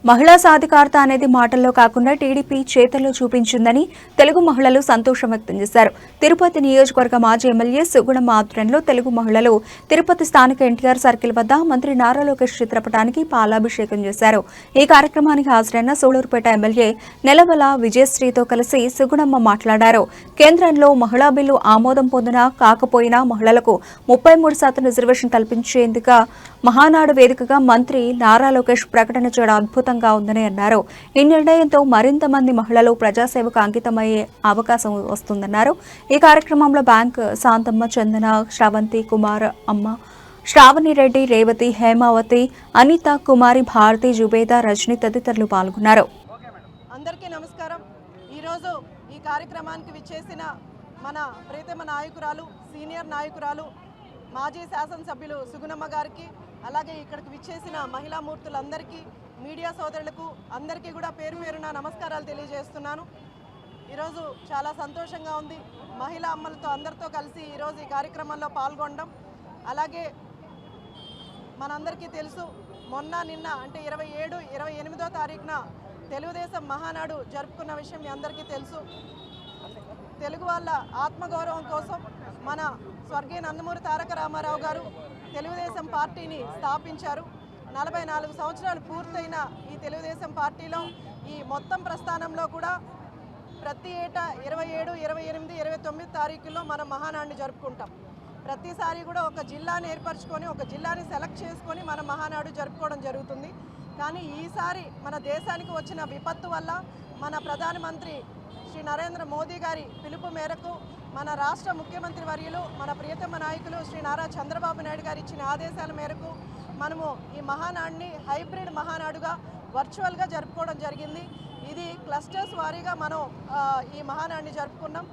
మహిళా సాధికారత అనేది మాటల్లో కాకుండా టీడీపీ చేతల్లో చూపించిందని తెలుగు మహిళలు సంతోషం వ్యక్తం చేశారు. తిరుపతి నియోజకవర్గ మాజీ ఎమ్మెల్యే సుగుణమ్మ ఆధ్వర్యంలో తెలుగు మహిళలు తిరుపతి స్థానిక ఎన్టీఆర్ సర్కిల్ వద్ద మంత్రి నారా లోకేష్ చిత్రపటానికి పాలాభిషేకం చేశారు. ఈ కార్యక్రమానికి హాజరైన సూళ్లూరుపేట ఎమ్మెల్యే నెలవల విజయశ్రీతో కలిసి సుగుణమ్మ మాట్లాడారు. కేంద్రంలో మహిళా బిల్లు ఆమోదం పొందినా కాకపోయినా మహిళలకు 33% రిజర్వేషన్ కల్పించేందుకు మహానాడు వేదికగా మంత్రి నారా లోకేష్ ప్రకటన చేయడం అద్భుతంగా ఉందని అన్నారు. ఈ నిర్ణయంతో మరింత మంది మహిళలు ప్రజాసేవకు అంకితమయ్యే అవకాశం వస్తుందన్నారు. ఈ కార్యక్రమంలో బ్యాంక్ శాంతమ్మ, చందన, శ్రవంతి, కుమార్ అమ్మ, శ్రావణి రెడ్డి, రేవతి, హేమావతి, అనిత, కుమారి, భారతి, జుబేదా, రజని తదితరులు పాల్గొన్నారు. అందరికీ నమస్కారం. ఈరోజు ఈ కార్యక్రమానికి విచ్చేసిన మన ప్రియతమ నాయకురాలు, సీనియర్ నాయకురాలు, మాజీ శాసనసభ్యులు సుగుణమ్మ గారికి, అలాగే ఇక్కడికి విచ్చేసిన మహిళా మూర్తులందరికీ, మీడియా సోదరులకు అందరికీ కూడా పేరు పేరున నమస్కారాలు తెలియజేస్తున్నాను. ఈరోజు చాలా సంతోషంగా ఉంది. మహిళా అమ్మలతో అందరితో కలిసి ఈరోజు ఈ కార్యక్రమంలో పాల్గొనడం. అలాగే మనందరికీ తెలుసు, మొన్న నిన్న అంటే 27, 28వ తారీఖున తెలుగుదేశం మహానాడు జరుపుకున్న విషయం మీ అందరికీ తెలుసు. తెలుగు వాళ్ళ ఆత్మగౌరవం కోసం మన స్వర్గీయ నందమూరి తారక రామారావు గారు తెలుగుదేశం పార్టీని స్థాపించారు. 44 సంవత్సరాలు పూర్తయిన ఈ తెలుగుదేశం పార్టీలో ఈ మొత్తం ప్రస్థానంలో కూడా ప్రతి ఏటా 27, 28, 29 తారీఖుల్లో మనం మహానాడిని జరుపుకుంటాం. ప్రతిసారి కూడా ఒక జిల్లాని ఏర్పరచుకొని, ఒక జిల్లాని సెలెక్ట్ చేసుకొని మన మహానాడు జరుపుకోవడం జరుగుతుంది. కానీ ఈసారి మన దేశానికి వచ్చిన విపత్తు వల్ల మన ప్రధానమంత్రి శ్రీ నరేంద్ర మోదీ గారి పిలుపు మేరకు మన రాష్ట్ర ముఖ్యమంత్రి వర్యులు, మన ప్రియతమ నాయకులు శ్రీ నారా చంద్రబాబు నాయుడు గారు ఇచ్చిన ఆదేశాల మేరకు మనము ఈ మహానాడిని హైబ్రిడ్ మహానాడుగా వర్చువల్గా జరుపుకోవడం జరిగింది. ఇది క్లస్టర్స్ వారీగా మనం ఈ మహానాడిని జరుపుకున్నాం.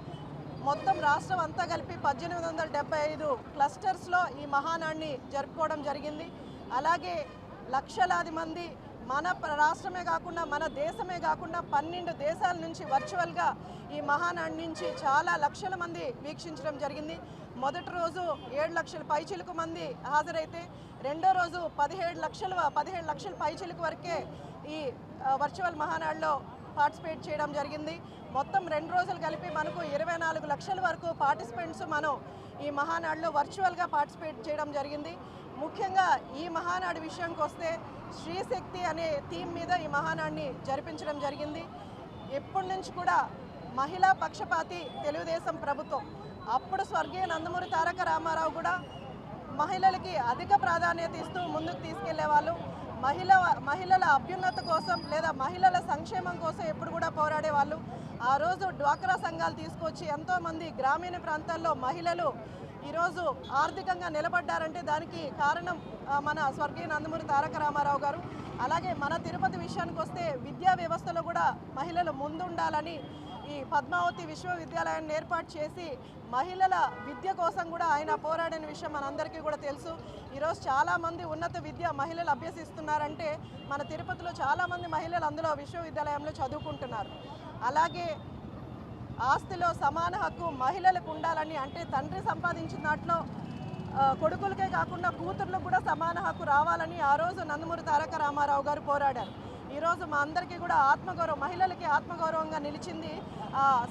మొత్తం రాష్ట్రం అంతా కలిపి 1875 క్లస్టర్స్లో ఈ మహానాడిని జరుపుకోవడం జరిగింది. అలాగే లక్షలాది మంది మన రాష్ట్రమే కాకుండా మన దేశమే కాకుండా 12 దేశాల నుంచి వర్చువల్గా ఈ మహానాడి నుంచి చాలా లక్షల మంది వీక్షించడం జరిగింది. మొదటి రోజు 7 లక్షల పైచిలుకు మంది హాజరైతే, రెండో రోజు 17 లక్షల పైచిలుకు వరకే ఈ వర్చువల్ మహానాడులో పార్టిసిపేట్ చేయడం జరిగింది. మొత్తం 2 రోజులు కలిపి మనకు 24 లక్షల వరకు పార్టిసిపెంట్స్ మనం ఈ మహానాడులో వర్చువల్గా పార్టిసిపేట్ చేయడం జరిగింది. ముఖ్యంగా ఈ మహానాడు విషయానికి వస్తే శ్రీశక్తి అనే థీమ్ మీద ఈ మహానాడిని జరిపించడం జరిగింది. ఎప్పటి నుంచి కూడా మహిళా పక్షపాతి తెలుగుదేశం ప్రభుత్వం. అప్పుడు స్వర్గీయ నందమూరి తారక రామారావు కూడా మహిళలకి అధిక ప్రాధాన్యత ఇస్తూ ముందుకు తీసుకెళ్లేవాళ్ళు. మహిళల అభ్యున్నత కోసం లేదా మహిళల సంక్షేమం కోసం ఎప్పుడు కూడా పోరాడేవాళ్ళు. ఆ రోజు డ్వాక్రా సంఘాలు తీసుకొచ్చి ఎంతోమంది గ్రామీణ ప్రాంతాల్లో మహిళలు ఈరోజు ఆర్థికంగా నిలబడ్డారంటే దానికి కారణం మన స్వర్గీయ నందమూరి తారక రామారావు గారు. అలాగే మన తిరుపతి విషయానికి వస్తే విద్యా వ్యవస్థలో కూడా మహిళలు ముందుండాలని ఈ పద్మావతి విశ్వవిద్యాలయాన్ని ఏర్పాటు చేసి మహిళల విద్య కోసం కూడా ఆయన పోరాడిన విషయం మనందరికీ కూడా తెలుసు. ఈరోజు చాలామంది ఉన్నత విద్య మహిళలు అభ్యసిస్తున్నారంటే మన తిరుపతిలో చాలామంది మహిళలు అందులో విశ్వవిద్యాలయంలో చదువుకుంటున్నారు. అలాగే ఆస్తిలో సమాన హక్కు మహిళలకు ఉండాలని, అంటే తండ్రి సంపాదించిన దాంట్లో కొడుకులకే కాకుండా కూతుర్లకు కూడా సమాన హక్కు రావాలని ఆ రోజు నందమూరి తారక రామారావు గారు పోరాడారు. ఈరోజు మా అందరికీ కూడా ఆత్మగౌరవం, మహిళలకి ఆత్మగౌరవంగా నిలిచింది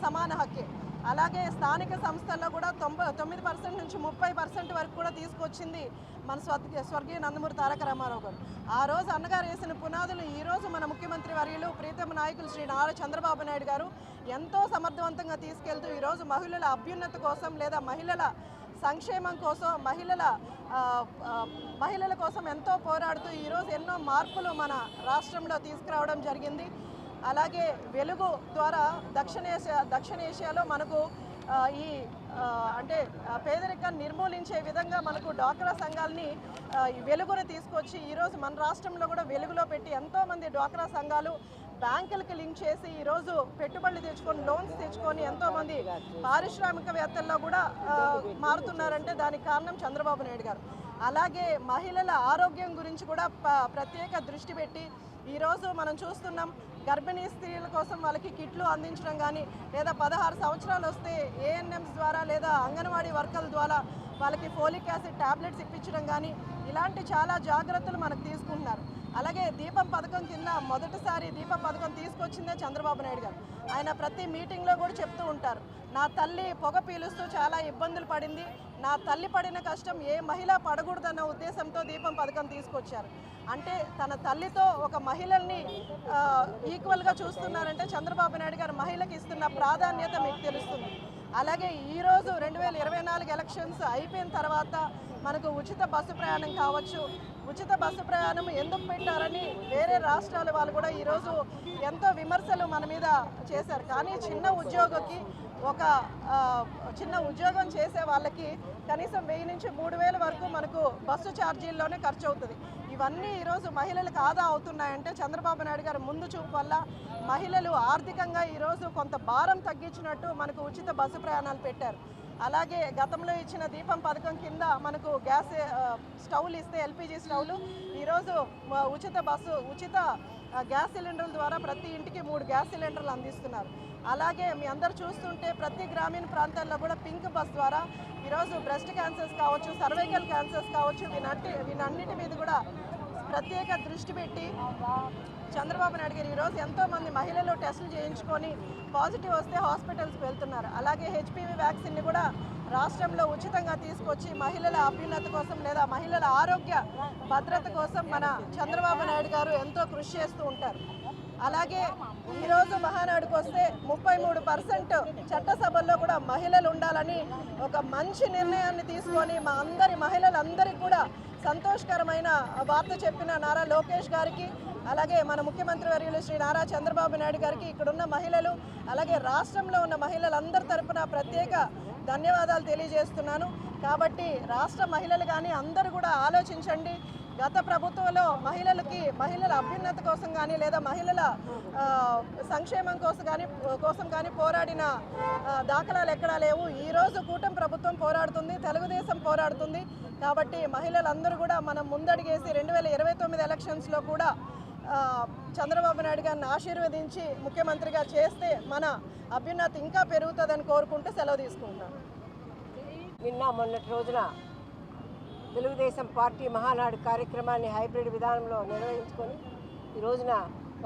సమాన హక్కే. అలాగే స్థానిక సంస్థల్లో కూడా 99% నుంచి 30% వరకు కూడా తీసుకొచ్చింది మన స్వర్గీయ నందమూరి తారక రామారావు గారు. ఆ రోజు అన్నగారు వేసిన పునాదులు ఈరోజు మన ముఖ్యమంత్రి వర్యులు, ప్రియతమ నాయకులు శ్రీ నారా చంద్రబాబు నాయుడు గారు ఎంతో సమర్థవంతంగా తీసుకెళ్తూ ఈరోజు మహిళల అభ్యున్నత కోసం లేదా మహిళల సంక్షేమం కోసం, మహిళల కోసం ఎంతో పోరాడుతూ ఈరోజు ఎన్నో మార్పులు మన రాష్ట్రంలో తీసుకురావడం జరిగింది. అలాగే వెలుగు ద్వారా దక్షిణ ఏషియాలో మనకు ఈ అంటే పేదరికాన్ని నిర్మూలించే విధంగా మనకు డ్వాక్రా సంఘాలని వెలుగును తీసుకొచ్చి ఈరోజు మన రాష్ట్రంలో కూడా వెలుగులో పెట్టి ఎంతోమంది డ్వాక్రా సంఘాలు బ్యాంకులకి లింక్ చేసి ఈరోజు పెట్టుబడులు తెచ్చుకొని, లోన్స్ తెచ్చుకొని ఎంతోమంది పారిశ్రామికవేత్తల్లో కూడా మారుతున్నారంటే దానికి కారణం చంద్రబాబు నాయుడు గారు. అలాగే మహిళల ఆరోగ్యం గురించి కూడా ప్రత్యేక దృష్టి పెట్టి ఈరోజు మనం చూస్తున్నాం. గర్భిణీ స్త్రీల కోసం వాళ్ళకి కిట్లు అందించడం కానీ, లేదా 16 సంవత్సరాలు వస్తే ఏఎన్ఎంస్ ద్వారా లేదా అంగన్వాడీ వర్కర్ల ద్వారా వాళ్ళకి ఫోలిక్ యాసిడ్ టాబ్లెట్స్ ఇప్పించడం కానీ, ఇలాంటి చాలా జాగ్రత్తలు మనకు తీసుకుంటున్నారు. అలాగే దీపం పథకం కింద మొదటిసారి దీపం పథకం తీసుకొచ్చిందే చంద్రబాబు నాయుడు గారు. ఆయన ప్రతి మీటింగ్లో కూడా చెప్తూ ఉంటారు, నా తల్లి పొగ పీలుస్తూ చాలా ఇబ్బందులు పడింది, నా తల్లి పడిన కష్టం ఏ మహిళ పడకూడదన్న ఉద్దేశంతో దీపం పథకం తీసుకొచ్చారు. అంటే తన తల్లితో ఒక మహిళల్ని ఈక్వల్గా చూస్తున్నారంటే చంద్రబాబు నాయుడు గారు మహిళకి ఇస్తున్న ప్రాధాన్యత మీకు తెలుస్తుంది. అలాగే ఈరోజు 2024 ఎలక్షన్స్ అయిపోయిన తర్వాత మనకు ఉచిత బస్సు ప్రయాణం కావచ్చు, ఉచిత బస్సు ప్రయాణం ఎందుకు పెట్టారని వేరే రాష్ట్రాల వాళ్ళు కూడా ఈరోజు ఎంతో విమర్శలు మన మీద చేశారు. కానీ చిన్న ఉద్యోగం చేసే వాళ్ళకి కనీసం 1000 నుంచి 3000 వరకు మనకు బస్సు ఛార్జీల్లోనే ఖర్చు అవుతుంది. ఇవన్నీ ఈరోజు మహిళలకు ఆదా అవుతున్నాయంటే చంద్రబాబు నాయుడు గారు ముందు చూపు వల్ల మహిళలు ఆర్థికంగా ఈరోజు కొంత భారం తగ్గించినట్టు మనకు ఉచిత బస్సు ప్రయాణాలు పెట్టారు. అలాగే గతంలో ఇచ్చిన దీపం పథకం కింద మనకు గ్యాస్ స్టవ్లు ఇస్తే ఎల్పిజి స్టవ్లు ఈరోజు ఉచిత గ్యాస్ సిలిండర్ల ద్వారా ప్రతి ఇంటికి 3 గ్యాస్ సిలిండర్లు అందిస్తున్నారు. అలాగే మీ అందరు చూస్తుంటే ప్రతి గ్రామీణ ప్రాంతాల్లో కూడా పింక్ బస్ ద్వారా ఈరోజు బ్రెస్ట్ క్యాన్సర్స్ కావచ్చు, సర్వైకల్ క్యాన్సర్స్ కావచ్చు, వీటన్నిటి మీద కూడా ప్రత్యేక దృష్టి పెట్టి చంద్రబాబు నాయుడు గారు ఈరోజు ఎంతోమంది మహిళలు టెస్టులు చేయించుకొని పాజిటివ్ వస్తే హాస్పిటల్స్కి వెళ్తున్నారు. అలాగే హెచ్పివి వ్యాక్సిన్ని కూడా రాష్ట్రంలో ఉచితంగా తీసుకొచ్చి మహిళల అభ్యున్నతి కోసం లేదా మహిళల ఆరోగ్య భద్రత కోసం మన చంద్రబాబు నాయుడు గారు ఎంతో కృషి చేస్తూ ఉంటారు. అలాగే ఈరోజు మహానాడుకు వస్తే 33% చట్టసభల్లో కూడా మహిళలు ఉండాలని ఒక మంచి నిర్ణయాన్ని తీసుకొని మా మహిళలందరికీ కూడా సంతోషకరమైన వార్త చెప్పిన నారా లోకేష్ గారికి, అలాగే మన ముఖ్యమంత్రి వర్యులు శ్రీ నారా చంద్రబాబు నాయుడు గారికి, ఇక్కడున్న మహిళలు అలాగే రాష్ట్రంలో ఉన్న మహిళలందరి తరపున ప్రత్యేక ధన్యవాదాలు తెలియజేస్తున్నాను. కాబట్టి రాష్ట్ర మహిళలు కానీ అందరూ కూడా ఆలోచించండి. గత ప్రభుత్వంలో మహిళల అభ్యున్నతి కోసం కానీ లేదా మహిళల సంక్షేమం కోసం కానీ పోరాడిన దాఖలాలు ఎక్కడా లేవు. ఈరోజు కూటమి ప్రభుత్వం పోరాడుతుంది, తెలుగుదేశం పోరాడుతుంది. కాబట్టి మహిళలందరూ కూడా మనం ముందడిగేసి 2029 ఎలక్షన్స్లో కూడా చంద్రబాబు నాయుడు గారిని ఆశీర్వదించి ముఖ్యమంత్రిగా చేస్తే మన అభ్యున్నతి ఇంకా పెరుగుతుందని కోరుకుంటూ సెలవు తీసుకుంటున్నాను. మొన్నటి రోజున తెలుగుదేశం పార్టీ మహానాడు కార్యక్రమాన్ని హైబ్రిడ్ విధానంలో నిర్వహించుకొని ఈ రోజున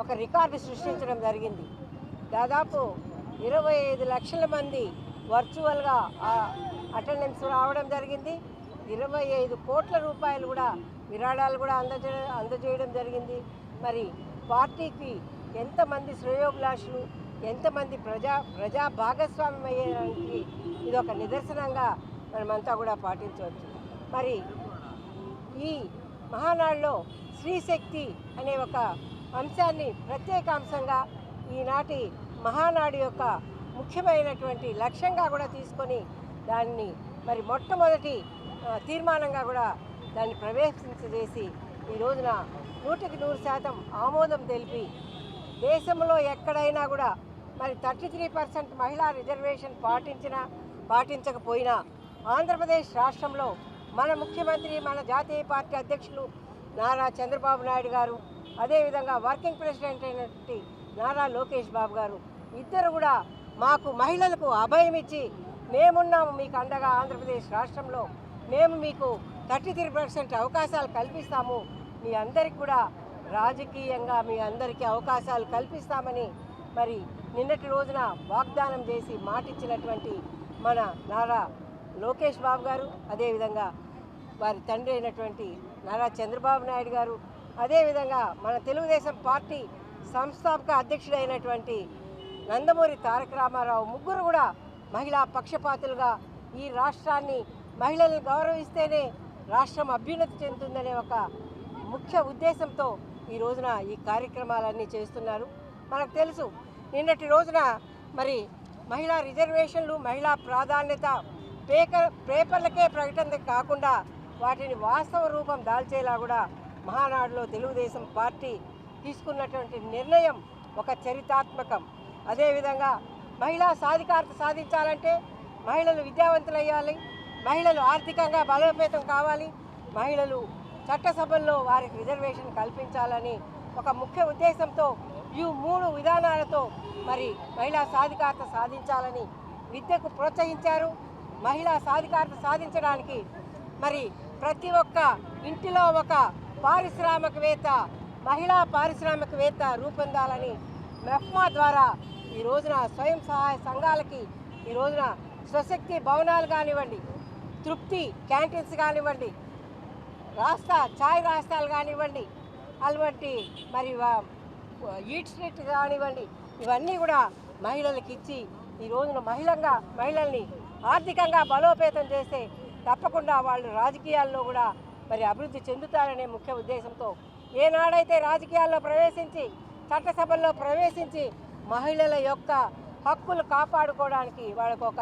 ఒక రికార్డు సృష్టించడం జరిగింది. దాదాపు 25 లక్షల మంది వర్చువల్గా అటెండెన్స్ రావడం జరిగింది. 25 కోట్ల రూపాయలు కూడా విరాళాలు కూడా అందజేయడం జరిగింది. మరి పార్టీకి ఎంతమంది శ్రేయోభిలాషులు, ఎంతమంది ప్రజా భాగస్వామ్యం అయ్యేదానికి ఇది ఒక నిదర్శనంగా మనమంతా కూడా పాటించవచ్చు. మరి ఈ మహానాడులో స్త్రీశక్తి అనే ఒక అంశాన్ని ప్రత్యేక అంశంగా ఈనాటి మహానాడు యొక్క ముఖ్యమైనటువంటి లక్ష్యంగా కూడా తీసుకొని దాన్ని మరి మొట్టమొదటి తీర్మానంగా కూడా దాన్ని ప్రవేశించేసి ఈ రోజున 100% ఆమోదం తెలిపి దేశంలో ఎక్కడైనా కూడా మరి 33% మహిళా రిజర్వేషన్ పాటించకపోయినా ఆంధ్రప్రదేశ్ రాష్ట్రంలో మన ముఖ్యమంత్రి, మన జాతీయ పార్టీ అధ్యక్షులు నారా చంద్రబాబు నాయుడు గారు, అదేవిధంగా వర్కింగ్ ప్రెసిడెంట్ అయినటువంటి నారా లోకేష్ బాబు గారు ఇద్దరు కూడా మాకు మహిళలకు అభయం ఇచ్చి మేమున్నాము మీకు అండగా, ఆంధ్రప్రదేశ్ రాష్ట్రంలో మేము మీకు 33% అవకాశాలు కల్పిస్తాము, మీ అందరికి కూడా రాజకీయంగా మీ అందరికీ అవకాశాలు కల్పిస్తామని మరి నిన్నటి రోజున వాగ్దానం చేసి మాటిచ్చినటువంటి మన నారా లోకేష్ బాబు గారు, అదేవిధంగా వారి తండ్రి అయినటువంటి నారా చంద్రబాబు నాయుడు గారు, అదేవిధంగా మన తెలుగుదేశం పార్టీ సంస్థాపక అధ్యక్షుడైనటువంటి నందమూరి తారక రామారావు ముగ్గురు కూడా మహిళా పక్షపాతులుగా ఈ రాష్ట్రాన్ని మహిళలను గౌరవిస్తేనే రాష్ట్రం అభ్యున్నతి చెందుతుందనే ఒక ముఖ్య ఉద్దేశంతో ఈ రోజున ఈ కార్యక్రమాలన్నీ చేస్తున్నారు. మనకు తెలుసు నిన్నటి రోజున మరి మహిళా రిజర్వేషన్లు, మహిళా ప్రాధాన్యత పేపర్లకే ప్రకటన కాకుండా వాటిని వాస్తవ రూపం దాల్చేలా కూడా మహానాడులో తెలుగుదేశం పార్టీ తీసుకున్నటువంటి నిర్ణయం ఒక చరిత్రాత్మకం. అదేవిధంగా మహిళా సాధికారత సాధించాలంటే మహిళలు విద్యావంతులయ్యాలి, మహిళలు ఆర్థికంగా బలోపేతం కావాలి, మహిళలు చట్టసభల్లో వారికి రిజర్వేషన్ కల్పించాలని ఒక ముఖ్య ఉద్దేశంతో ఈ 3 విధానాలతో మరి మహిళా సాధికారత సాధించాలని విద్యకు ప్రోత్సహించారు. మహిళా సాధికారత సాధించడానికి మరి ప్రతి ఒక్క ఇంటిలో ఒక పారిశ్రామికవేత్త మహిళా పారిశ్రామికవేత్త రూపొందాలని మెఫ్మా ద్వారా ఈ రోజున స్వయం సహాయ సంఘాలకి ఈ రోజున స్వశక్తి భవనాలు కానివ్వండి, తృప్తి క్యాంటీన్స్ కానివ్వండి, ఛాయ్ రాస్తాలు కానివ్వండి, అలాంటి మరి ఈట్ స్ట్రీట్ కానివ్వండి, ఇవన్నీ కూడా మహిళలకు ఇచ్చి ఈ రోజున మహిళల్ని ఆర్థికంగా బలోపేతం చేస్తే తప్పకుండా వాళ్ళు రాజకీయాల్లో కూడా మరి అభివృద్ధి చెందుతారనే ముఖ్య ఉద్దేశంతో ఏనాడైతే రాజకీయాల్లో ప్రవేశించి చట్టసభల్లో ప్రవేశించి మహిళల యొక్క హక్కులు కాపాడుకోవడానికి వాళ్ళకు ఒక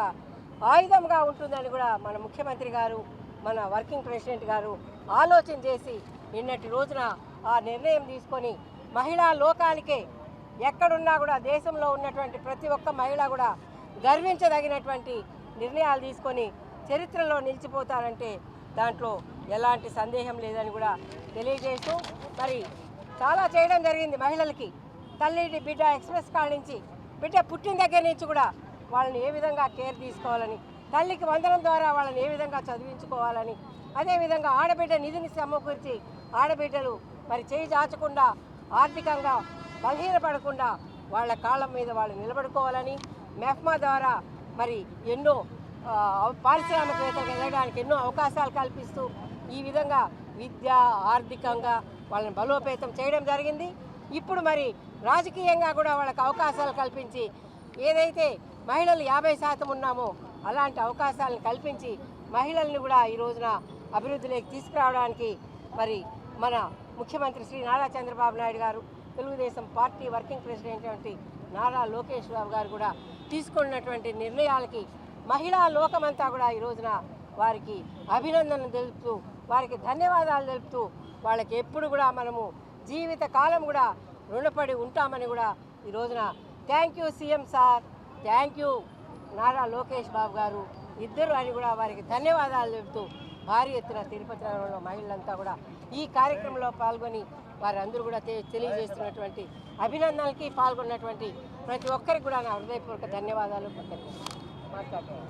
ఆయుధంగా ఉంటుందని కూడా మన ముఖ్యమంత్రి గారు, మన వర్కింగ్ ప్రెసిడెంట్ గారు ఆలోచన చేసి నిన్నటి రోజున ఆ నిర్ణయం తీసుకొని మహిళా లోకానికే ఎక్కడున్నా కూడా దేశంలో ఉన్నటువంటి ప్రతి ఒక్క మహిళ కూడా గర్వించదగినటువంటి నిర్ణయాలు తీసుకొని చరిత్రలో నిలిచిపోతారంటే దాంట్లో ఎలాంటి సందేహం లేదని కూడా తెలియజేస్తూ మరి చాలా చేయడం జరిగింది మహిళలకి. తల్లి బిడ్డ ఎక్స్ప్రెస్ కాడ నుంచి బిడ్డ పుట్టిన దగ్గర నుంచి కూడా వాళ్ళని ఏ విధంగా కేర్ తీసుకోవాలని, తల్లికి వందనం ద్వారా వాళ్ళని ఏ విధంగా చదివించుకోవాలని, అదేవిధంగా ఆడబిడ్డ నిధిని సమకూర్చి ఆడబిడ్డలు మరి చేయి చాచకుండా ఆర్థికంగా బలహీనపడకుండా వాళ్ళ కాళ్ళ మీద వాళ్ళు నిలబడుకోవాలని మెఫ్మా ద్వారా మరి ఎన్నో పారిశ్రామికవేత్తలకు ఎదగడానికి ఎన్నో అవకాశాలు కల్పిస్తూ ఈ విధంగా విద్య ఆర్థికంగా వాళ్ళని బలోపేతం చేయడం జరిగింది. ఇప్పుడు మరి రాజకీయంగా కూడా వాళ్ళకి అవకాశాలు కల్పించి ఏదైతే మహిళలు 50% ఉన్నామో అలాంటి అవకాశాలను కల్పించి మహిళల్ని కూడా ఈ రోజున అభివృద్ధిలోకి తీసుకురావడానికి మరి మన ముఖ్యమంత్రి Shri Nara Chandrababu Naidu garu, Telugu Desam party working president Nara Lokesh Babu garu కూడా తీసుకున్నటువంటి నిర్ణయాలకి మహిళా లోకమంతా కూడా ఈ రోజున వారికి అభినందనలు తెలుపుతూ వారికి ధన్యవాదాలు తెలుపుతూ వాళ్ళకి ఎప్పుడు కూడా మనము జీవిత కాలం కూడా రుణపడి ఉంటామని కూడా ఈ రోజున thank you CM sir, thank you Nara Lokesh Babu garu ఇద్దరు అని కూడా వారికి ధన్యవాదాలు తెలుపుతూ భారీ ఎత్తున తిరుపతి నగరంలో మహిళలంతా కూడా ఈ కార్యక్రమంలో పాల్గొని వారందరూ కూడా తెలియజేస్తున్నటువంటి అభినందనలకి పాల్గొన్నటువంటి ప్రతి ఒక్కరికి కూడా నా హృదయపూర్వక ధన్యవాదాలు మాట్లాడుతున్నాను.